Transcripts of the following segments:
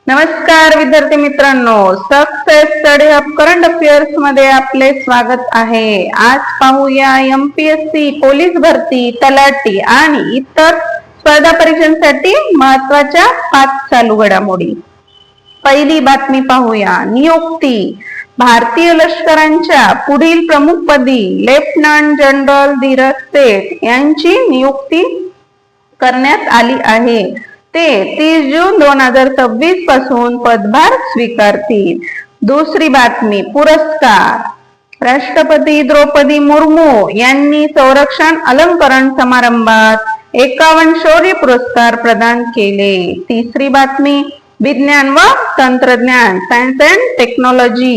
नमस्कार विद्यार्थी मित्रांनो, success study hub current affairs मध्ये आपले स्वागत आहे। आज पाहूया एमपीएससी पोलीस भरती, तलाठी आणि इतर स्पर्धा परीक्षांसाठी महत्त्वाच्या 5 चालू घडामोडी। पहिली बातमी पाहूया, नियुक्ती। भारतीय लष्कराच्या पुढील प्रमुखपदी लेफ्टनंट जनरल धीरज सेठ यांची नियुक्ती करण्यात आली आहे। ते 30 जून 2026 पासून पदभार स्वीकारतील। दुसरी बातमी, पुरस्कार। राष्ट्रपती द्रौपदी मुर्मू यांनी संरक्षण अलंकरण समारंभात 51 शौर्य पुरस्कार प्रदान केले। तिसरी बातमी, विज्ञान व तंत्रज्ञान, सायन्स अँड टेक्नॉलॉजी।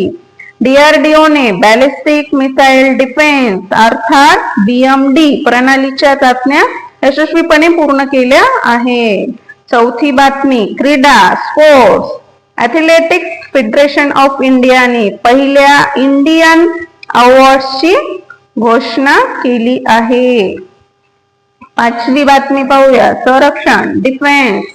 DRDO ने बॅलिस्टिक मिसाईल डिफेन्स अर्थात BMD प्रणालीच्या चाचण्या यशस्वीपणे पूर्ण केल्या आहे। चौथी बातमी, क्रीडा, स्पोर्ट्स। ॲथलेटिक्स फेडरेशन ऑफ इंडियाने पहिल्या इंडियन अवॉर्ड्सची घोषणा केली आहे। पाचवी बातमी पाहूया, संरक्षण, डिफेन्स।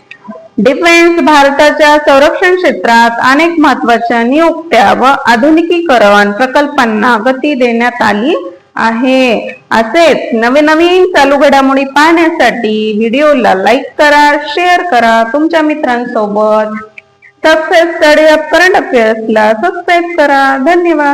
भारताच्या संरक्षण क्षेत्रात अनेक महत्त्वाच्या नियुक्त्या व आधुनिकीकरण प्रकल्पांना गती देण्यात आली आहे। असेच नवीन चालू घडामोडी पाहण्यासाठी व्हिडिओला लाईक करा, शेअर करा, तुमच्या मित्रांसोबत सक्सेस स्टडी हब करंट अफेअर्सला सबस्क्राईब करा। धन्यवाद।